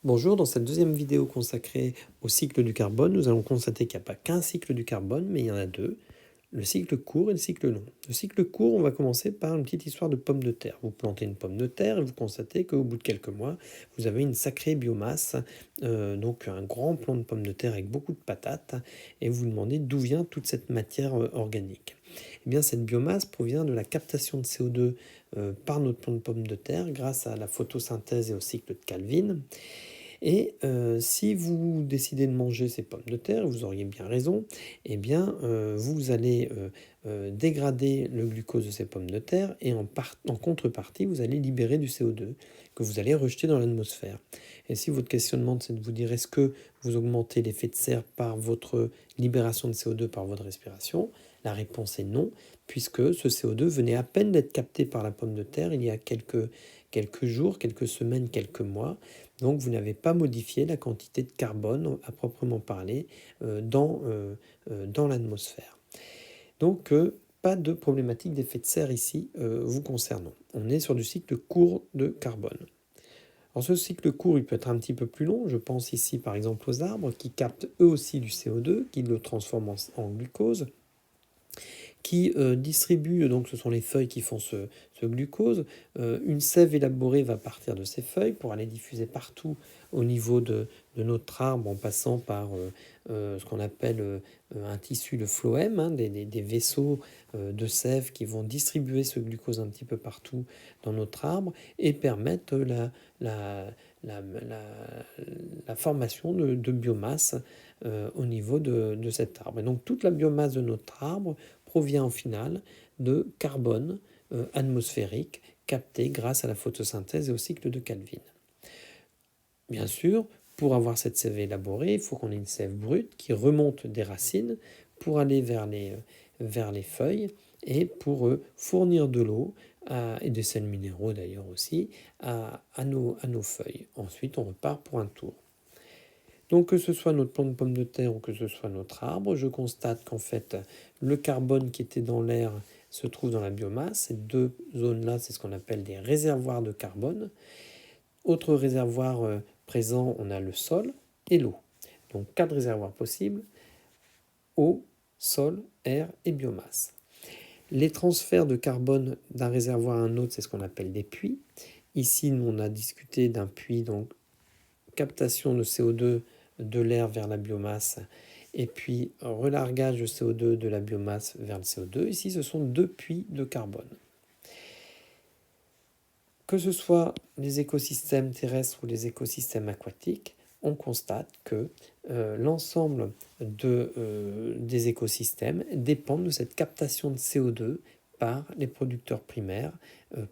Bonjour, dans cette deuxième vidéo consacrée au cycle du carbone, nous allons constater qu'il n'y a pas qu'un cycle du carbone, mais il y en a deux, le cycle court et le cycle long. Le cycle court, on va commencer par une petite histoire de pomme de terre. Vous plantez une pomme de terre et vous constatez qu'au bout de quelques mois, vous avez une sacrée biomasse, donc un grand plant de pommes de terre avec beaucoup de patates, et vous vous demandez d'où vient toute cette matière organique. Eh bien, cette biomasse provient de la captation de CO2 par notre plant de pommes de terre grâce à la photosynthèse et au cycle de Calvin. Et si vous décidez de manger ces pommes de terre, vous auriez bien raison, eh bien vous allez dégrader le glucose de ces pommes de terre et en contrepartie, vous allez libérer du CO2 que vous allez rejeter dans l'atmosphère. Et si votre questionnement, c'est de vous dire est-ce que vous augmentez l'effet de serre par votre libération de CO2 par votre respiration, la réponse est non, puisque ce CO2 venait à peine d'être capté par la pomme de terre il y a quelques jours, quelques semaines, quelques mois. Donc vous n'avez pas modifié la quantité de carbone à proprement parler dans l'atmosphère. Donc pas de problématique d'effet de serre ici vous concernant. On est sur du cycle court de carbone. Alors ce cycle court, il peut être un petit peu plus long. Je pense ici par exemple aux arbres qui captent eux aussi du CO2, qui le transforment en glucose, qui distribuent, donc ce sont les feuilles qui font ce glucose. Une sève élaborée va partir de ces feuilles pour aller diffuser partout au niveau de notre arbre en passant par ce qu'on appelle un tissu, le phloème, hein, des vaisseaux de sève qui vont distribuer ce glucose un petit peu partout dans notre arbre et permettre la, la, la, la formation de biomasse au niveau de cet arbre. Et donc toute la biomasse de notre arbre provient au final de carbone atmosphérique capté grâce à la photosynthèse et au cycle de Calvin. Bien sûr, pour avoir cette sève élaborée, il faut qu'on ait une sève brute qui remonte des racines pour aller vers les feuilles et pour fournir de l'eau et des sels minéraux d'ailleurs aussi à nos feuilles. Ensuite, on repart pour un tour. Donc que ce soit notre plant de pommes de terre ou que ce soit notre arbre, je constate qu'en fait le carbone qui était dans l'air se trouve dans la biomasse. Ces deux zones-là, c'est ce qu'on appelle des réservoirs de carbone. Autre réservoir présent, on a le sol et l'eau. Donc quatre réservoirs possibles, eau, sol, air et biomasse. Les transferts de carbone d'un réservoir à un autre, c'est ce qu'on appelle des puits. Ici, nous, on a discuté d'un puits, donc captation de CO2 de l'air vers la biomasse et puis relargage de CO2 de la biomasse vers le CO2. Ici, ce sont deux puits de carbone. Que ce soit les écosystèmes terrestres ou les écosystèmes aquatiques, on constate que l'ensemble des écosystèmes dépendent de cette captation de CO2 par les producteurs primaires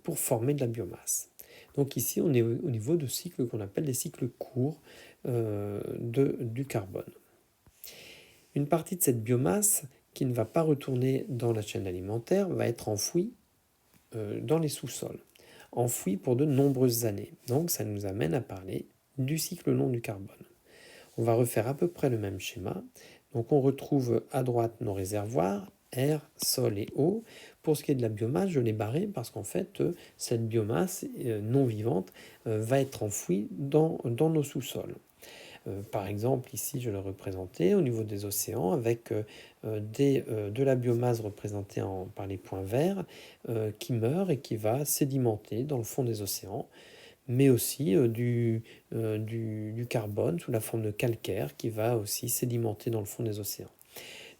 pour former de la biomasse. Donc ici, on est au niveau de cycles qu'on appelle des cycles courts du carbone. Une partie de cette biomasse qui ne va pas retourner dans la chaîne alimentaire va être enfouie dans les sous-sols, enfouie pour de nombreuses années. Donc ça nous amène à parler du cycle long du carbone. On va refaire à peu près le même schéma. Donc on retrouve à droite nos réservoirs, air, sol et eau. Pour ce qui est de la biomasse, je l'ai barré parce qu'en fait, cette biomasse non vivante va être enfouie dans nos sous-sols. Par exemple, ici, je l'ai représenté au niveau des océans avec de la biomasse représentée par les points verts qui meurt et qui va sédimenter dans le fond des océans, mais aussi du carbone sous la forme de calcaire qui va aussi sédimenter dans le fond des océans.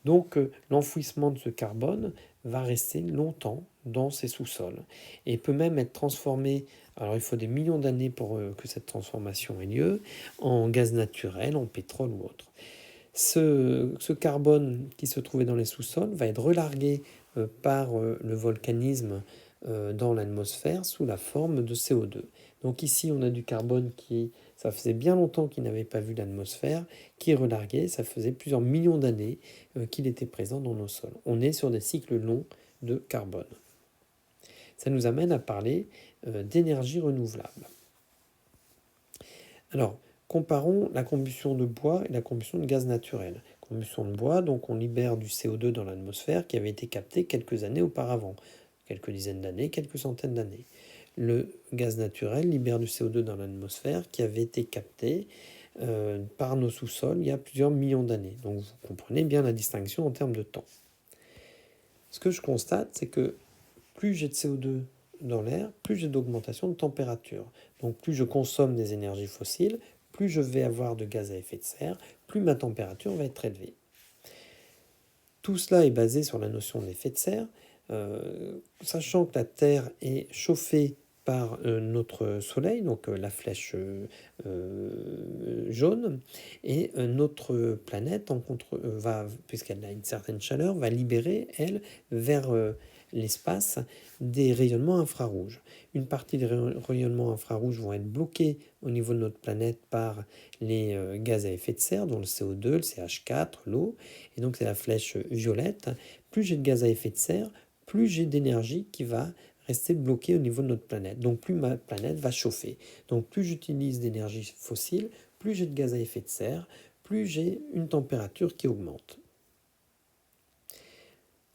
Donc l'enfouissement de ce carbone va rester longtemps dans ces sous-sols et peut même être transformé, alors il faut des millions d'années pour que cette transformation ait lieu, en gaz naturel, en pétrole ou autre. Ce carbone qui se trouvait dans les sous-sols va être relargué par le volcanisme dans l'atmosphère sous la forme de CO2. Donc ici, on a du carbone ça faisait bien longtemps qu'il n'avait pas vu l'atmosphère, qui est relargué, ça faisait plusieurs millions d'années qu'il était présent dans nos sols. On est sur des cycles longs de carbone. Ça nous amène à parler d'énergie renouvelable. Alors, comparons la combustion de bois et la combustion de gaz naturel. Combustion de bois, donc on libère du CO2 dans l'atmosphère qui avait été capté quelques années auparavant, quelques dizaines d'années, quelques centaines d'années. le gaz naturel libère du CO2 dans l'atmosphère qui avait été capté par nos sous-sols il y a plusieurs millions d'années. Donc vous comprenez bien la distinction en termes de temps. Ce que je constate, c'est que plus j'ai de CO2 dans l'air, plus j'ai d'augmentation de température. Donc plus je consomme des énergies fossiles, plus je vais avoir de gaz à effet de serre, plus ma température va être élevée. Tout cela est basé sur la notion d'effet de serre, sachant que la Terre est chauffée par notre Soleil, donc la flèche jaune, et notre planète, puisqu'elle a une certaine chaleur, va libérer, elle, vers l'espace, des rayonnements infrarouges. Une partie des rayonnements infrarouges vont être bloqués au niveau de notre planète par les gaz à effet de serre, dont le CO2, le CH4, l'eau, et donc c'est la flèche violette. Plus j'ai de gaz à effet de serre, plus j'ai d'énergie qui va rester bloquée au niveau de notre planète. Donc plus ma planète va chauffer. Donc plus j'utilise d'énergie fossile, plus j'ai de gaz à effet de serre, plus j'ai une température qui augmente.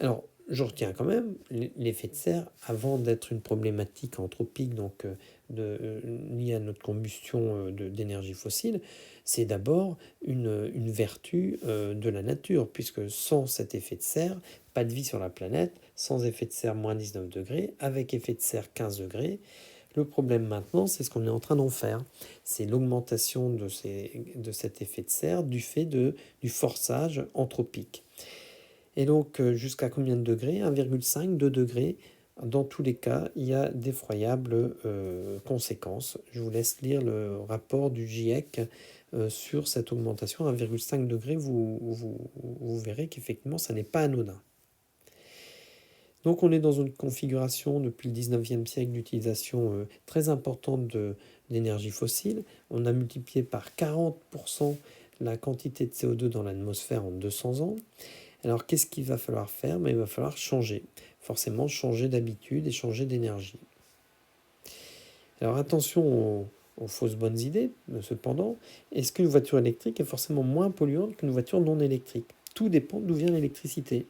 Alors, je retiens quand même l'effet de serre, avant d'être une problématique anthropique donc, liée à notre combustion d'énergie fossile, c'est d'abord une vertu de la nature, puisque sans cet effet de serre, pas de vie sur la planète, sans effet de serre moins 19 degrés, avec effet de serre 15 degrés. Le problème maintenant, c'est ce qu'on est en train d'en faire. C'est l'augmentation de cet effet de serre du fait du forçage anthropique. Et donc, jusqu'à combien de degrés? 1,5, 2 degrés. Dans tous les cas, il y a d'effroyables conséquences. Je vous laisse lire le rapport du GIEC sur cette augmentation à 1,5 degrés. Vous verrez qu'effectivement, ça n'est pas anodin. Donc, on est dans une configuration depuis le 19e siècle d'utilisation très importante d'énergie fossile. On a multiplié par 40% la quantité de CO2 dans l'atmosphère en 200 ans. Alors, qu'est-ce qu'il va falloir faire? Il va falloir changer. Forcément, changer d'habitude et changer d'énergie. Alors, attention aux fausses bonnes idées, cependant. Est-ce qu'une voiture électrique est forcément moins polluante qu'une voiture non électrique? Tout dépend d'où vient l'électricité.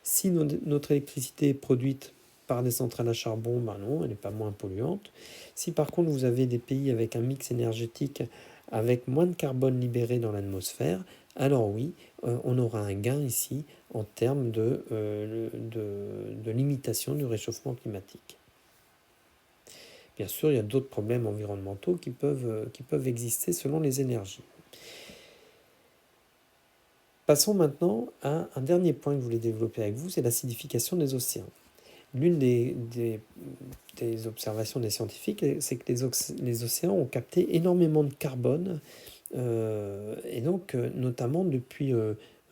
Si notre électricité est produite par des centrales à charbon, non, elle n'est pas moins polluante. Si par contre vous avez des pays avec un mix énergétique avec moins de carbone libéré dans l'atmosphère, alors oui, on aura un gain ici en termes de limitation du réchauffement climatique. Bien sûr, il y a d'autres problèmes environnementaux qui peuvent exister selon les énergies. Passons maintenant à un dernier point que je voulais développer avec vous, c'est l'acidification des océans. L'une des observations des scientifiques, c'est que les océans ont capté énormément de carbone, et donc notamment depuis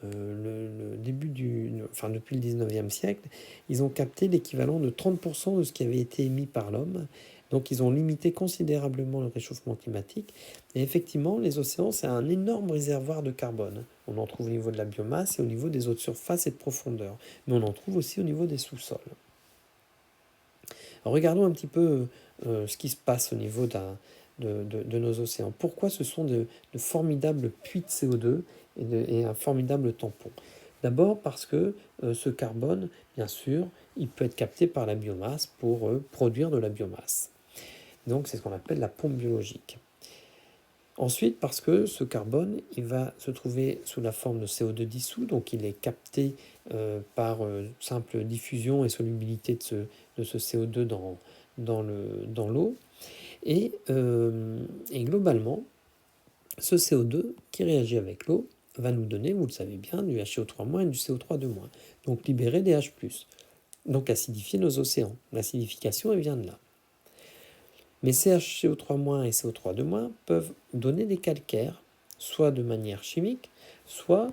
depuis le 19e siècle, ils ont capté l'équivalent de 30% de ce qui avait été émis par l'homme. Donc ils ont limité considérablement le réchauffement climatique. Et effectivement, les océans, c'est un énorme réservoir de carbone. On en trouve au niveau de la biomasse et au niveau des eaux de surface et de profondeur. Mais on en trouve aussi au niveau des sous-sols. Alors, regardons un petit peu ce qui se passe au niveau de nos océans. Pourquoi ce sont de formidables puits de CO2 et un formidable tampon? D'abord parce que ce carbone, bien sûr, il peut être capté par la biomasse pour produire de la biomasse. Donc c'est ce qu'on appelle la pompe biologique. Ensuite, parce que ce carbone, il va se trouver sous la forme de CO2 dissous, donc il est capté par simple diffusion et solubilité de ce CO2 dans l'eau. Et globalement, ce CO2 qui réagit avec l'eau va nous donner, vous le savez bien, du HCO3- et du CO3-, donc libérer des H+, donc acidifier nos océans. L'acidification, elle vient de là. Mais CaCO3- et CO3- peuvent donner des calcaires, soit de manière chimique, soit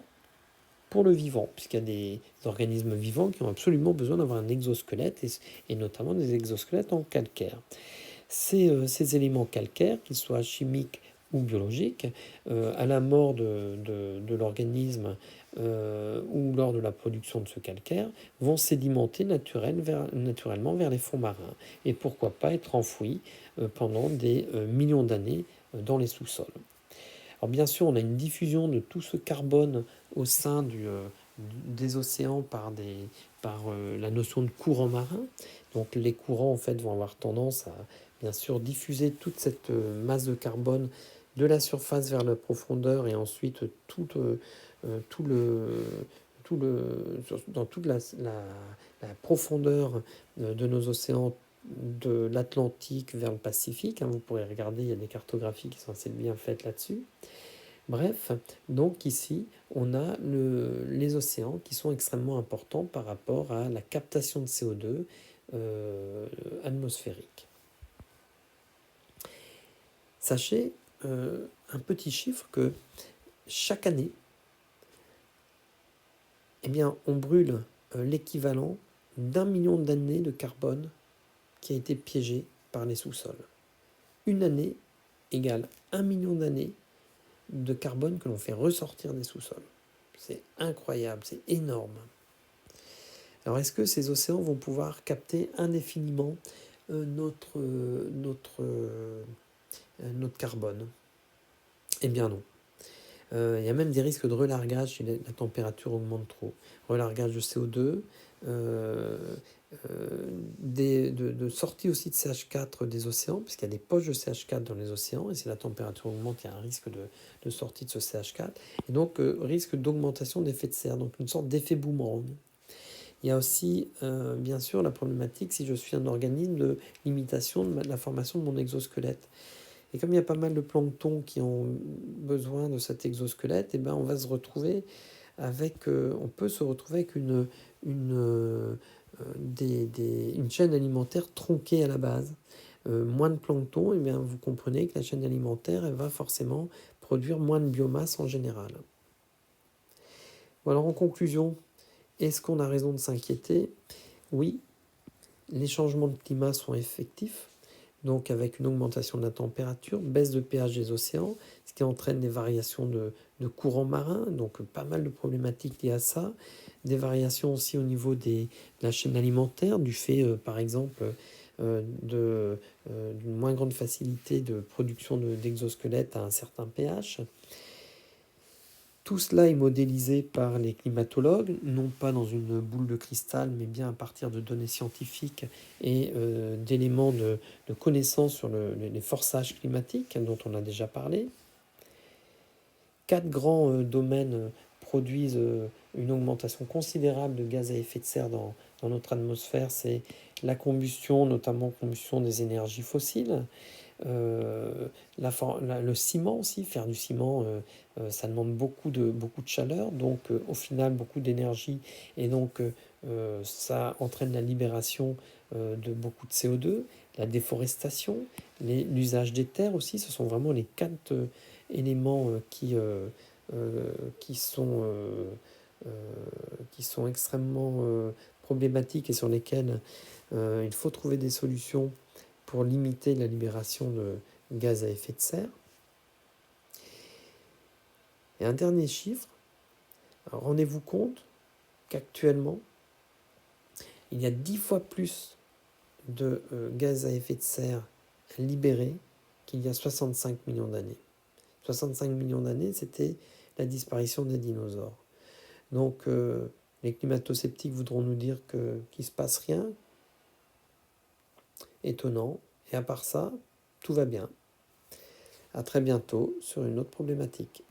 pour le vivant, puisqu'il y a des organismes vivants qui ont absolument besoin d'avoir un exosquelette, et notamment des exosquelettes en calcaire. Ces éléments calcaires, qu'ils soient chimiques ou biologiques, à la mort de l'organisme ou lors de la production de ce calcaire, vont sédimenter naturellement vers les fonds marins, et pourquoi pas être enfouis pendant des millions d'années dans les sous-sols. Alors bien sûr, on a une diffusion de tout ce carbone au sein des océans par la notion de courant marin. Donc les courants en fait vont avoir tendance à bien sûr diffuser toute cette masse de carbone de la surface vers la profondeur et ensuite tout le, dans toute la profondeur de nos océans de l'Atlantique vers le Pacifique. Vous pourrez regarder, il y a des cartographies qui sont assez bien faites là-dessus. Bref, donc ici, on a les océans qui sont extrêmement importants par rapport à la captation de CO2 atmosphérique. Sachez un petit chiffre que chaque année, eh bien, on brûle l'équivalent d'1 million d'années de carbone qui a été piégé par les sous-sols. Une année égale 1 million d'années de carbone que l'on fait ressortir des sous-sols. C'est incroyable, c'est énorme. Alors est-ce que ces océans vont pouvoir capter indéfiniment notre carbone? Eh bien non. Il y a même des risques de relargage si la température augmente trop. Relargage de CO2, de sortie aussi de CH4 des océans, puisqu'il y a des poches de CH4 dans les océans, et si la température augmente, il y a un risque de sortie de ce CH4, et donc risque d'augmentation d'effet de serre, donc une sorte d'effet boomerang. Il y a aussi, bien sûr, la problématique, si je suis un organisme, de limitation de la formation de mon exosquelette. Et comme il y a pas mal de planctons qui ont besoin de cet exosquelette, et ben on va se retrouver avec, on peut se retrouver avec une chaîne alimentaire tronquée à la base. Moins de plancton, et bien vous comprenez que la chaîne alimentaire, elle va forcément produire moins de biomasse en général. Bon, alors en conclusion, est-ce qu'on a raison de s'inquiéter? Oui, les changements de climat sont effectifs, donc avec une augmentation de la température, baisse de pH des océans, ce qui entraîne des variations de courants marins, donc pas mal de problématiques liées à ça, des variations aussi au niveau de la chaîne alimentaire, du fait par exemple d'une moins grande facilité de production d'exosquelettes à un certain pH. Tout cela est modélisé par les climatologues, non pas dans une boule de cristal, mais bien à partir de données scientifiques et d'éléments de connaissances sur les forçages climatiques dont on a déjà parlé. 4 grands domaines produisent une augmentation considérable de gaz à effet de serre dans notre atmosphère. C'est la combustion, notamment combustion des énergies fossiles, le ciment aussi, faire du ciment, ça demande beaucoup de chaleur, donc au final beaucoup d'énergie, et donc ça entraîne la libération de beaucoup de CO2, la déforestation, l'usage des terres aussi. Ce sont vraiment les 4 éléments qui sont extrêmement problématiques et sur lesquels il faut trouver des solutions pour limiter la libération de gaz à effet de serre. Et un dernier chiffre, rendez-vous compte qu'actuellement, il y a 10 fois plus de gaz à effet de serre libéré qu'il y a 65 millions d'années. 65 millions d'années, c'était la disparition des dinosaures. Donc, les climato-sceptiques voudront nous dire qu'il ne se passe rien. Étonnant. Et à part ça, tout va bien. À très bientôt sur une autre problématique.